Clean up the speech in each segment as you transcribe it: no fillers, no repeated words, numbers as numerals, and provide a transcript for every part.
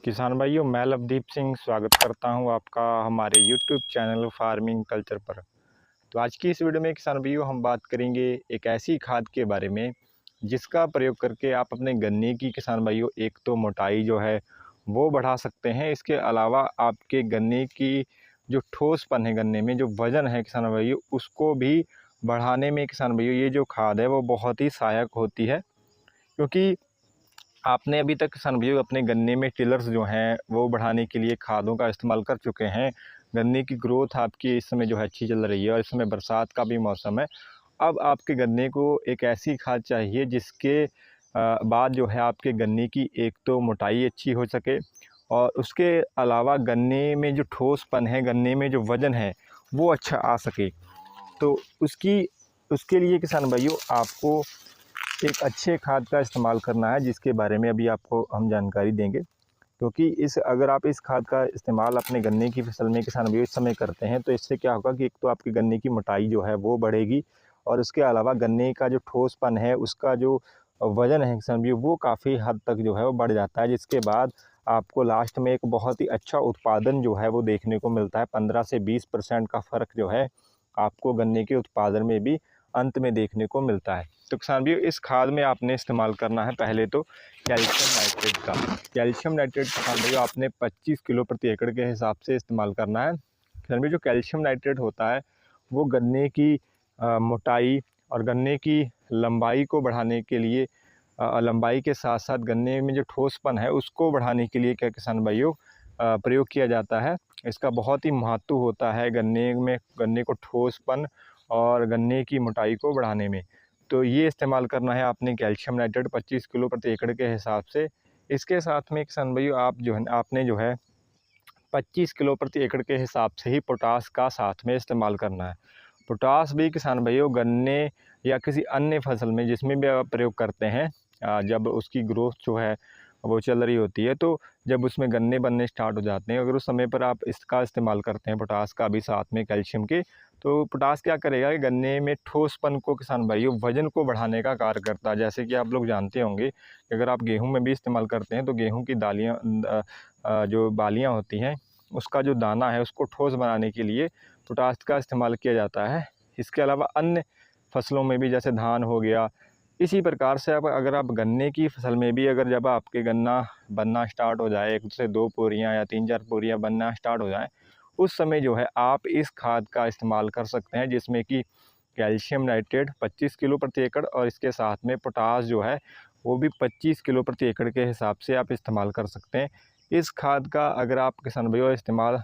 किसान भाइयों, मैं लवदीप सिंह स्वागत करता हूं आपका हमारे यूट्यूब चैनल फार्मिंग कल्चर पर। तो आज की इस वीडियो में किसान भाइयों हम बात करेंगे एक ऐसी खाद के बारे में जिसका प्रयोग करके आप अपने गन्ने की किसान भाइयों एक तो मोटाई जो है वो बढ़ा सकते हैं। इसके अलावा आपके गन्ने की जो ठोसपन है, गन्ने में जो वज़न है किसान भाइयों, उसको भी बढ़ाने में किसान भाइयों ये जो खाद है वो बहुत ही सहायक होती है। क्योंकि आपने अभी तक किसान भाइयों अपने गन्ने में टिलर्स जो हैं वो बढ़ाने के लिए खादों का इस्तेमाल कर चुके हैं। गन्ने की ग्रोथ आपकी इस समय जो है अच्छी चल रही है और इस समय बरसात का भी मौसम है। अब आपके गन्ने को एक ऐसी खाद चाहिए जिसके बाद जो है आपके गन्ने की एक तो मोटाई अच्छी हो सके और उसके अलावा गन्ने में जो ठोसपन है, गन्ने में जो वज़न है वो अच्छा आ सके। तो उसके लिए किसान भाइयों आपको एक अच्छे खाद का इस्तेमाल करना है, जिसके बारे में अभी आपको हम जानकारी देंगे। क्योंकि अगर आप इस खाद का इस्तेमाल अपने गन्ने की फसल में किसान भाइयों इस समय करते हैं तो इससे क्या होगा कि एक तो आपके गन्ने की मोटाई जो है वो बढ़ेगी और उसके अलावा गन्ने का जो ठोसपन है, उसका जो वज़न है किसान भाइयों, वो काफ़ी हद तक जो है वो बढ़ जाता है। जिसके बाद आपको लास्ट में एक बहुत ही अच्छा उत्पादन जो है वो देखने को मिलता है। 15 से 20% का फ़र्क जो है आपको गन्ने के उत्पादन में भी अंत में देखने को मिलता है। तो किसान भाइयों, इस खाद में आपने इस्तेमाल करना है पहले तो कैल्शियम नाइट्रेट का। कैल्शियम नाइट्रेट किसान भाइयों आपने 25 किलो प्रति एकड़ के हिसाब से इस्तेमाल करना है। किसान भाई, जो कैल्शियम नाइट्रेट होता है वो गन्ने की मोटाई और गन्ने की लंबाई को बढ़ाने के लिए, लंबाई के साथ साथ गन्ने में जो ठोसपन है उसको बढ़ाने के लिए क्या किसान भाइयों प्रयोग किया जाता है। इसका बहुत ही महत्व होता है गन्ने को ठोसपन और गन्ने की मोटाई को बढ़ाने में। तो ये इस्तेमाल करना है आपने कैल्शियम नाइट्रेट 25 किलो प्रति एकड़ के हिसाब से। इसके साथ में किसान भाइयों आपने जो है 25 किलो प्रति एकड़ के हिसाब से ही पोटास का साथ में इस्तेमाल करना है। पोटास भी किसान भाइयों गन्ने या किसी अन्य फसल में जिसमें भी आप प्रयोग करते हैं, जब उसकी ग्रोथ जो है वो चल रही होती है, तो जब उसमें गन्ने बनने स्टार्ट हो जाते हैं, अगर उस समय पर आप इसका इस्तेमाल करते हैं पोटास का भी साथ में कैल्शियम के, तो पोटास क्या करेगा कि गन्ने में ठोसपन को किसान भाइयों वजन को बढ़ाने का कार्य करता है। जैसे कि आप लोग जानते होंगे कि अगर आप गेहूँ में भी इस्तेमाल करते हैं तो गेहूँ की जो बालियाँ होती हैं उसका जो दाना है उसको ठोस बनाने के लिए पोटास का इस्तेमाल किया जाता है। इसके अलावा अन्य फसलों में भी, जैसे धान हो गया, इसी प्रकार से अगर आप गन्ने की फसल में भी अगर जब आपके गन्ना बनना स्टार्ट हो जाए, 1 से 2 पोरियाँ या 3-4 पोरियाँ बनना स्टार्ट हो जाएँ, उस समय जो है आप इस खाद का इस्तेमाल कर सकते हैं, जिसमें कि कैल्शियम नाइट्रेट 25 किलो प्रति एकड़ और इसके साथ में पोटास जो है वो भी 25 किलो प्रति एकड़ के हिसाब से आप इस्तेमाल कर सकते हैं। इस खाद का अगर आप किसान भाइयों इस्तेमाल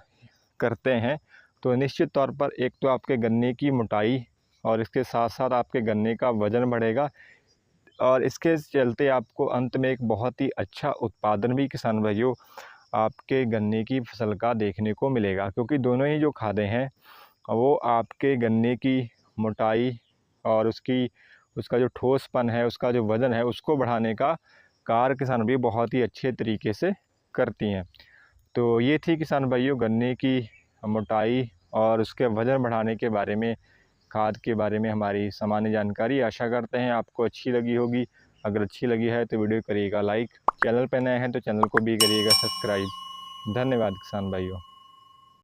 करते हैं तो निश्चित तौर पर एक तो आपके गन्ने की मोटाई और इसके साथ साथ आपके गन्ने का वज़न बढ़ेगा और इसके चलते आपको अंत में एक बहुत ही अच्छा उत्पादन भी किसान भाइयों आपके गन्ने की फसल का देखने को मिलेगा। क्योंकि दोनों ही जो खादें हैं वो आपके गन्ने की मोटाई और उसका जो ठोसपन है, उसका जो वज़न है, उसको बढ़ाने का कार्य किसान भाई बहुत ही अच्छे तरीके से करती हैं। तो ये थी किसान भाइयों गन्ने की मोटाई और उसके वज़न बढ़ाने के बारे में, खाद के बारे में हमारी सामान्य जानकारी। आशा करते हैं आपको अच्छी लगी होगी। अगर अच्छी लगी है तो वीडियो करिएगा लाइक, चैनल पर नए हैं तो चैनल को भी करिएगा सब्सक्राइब। धन्यवाद किसान भाइयों।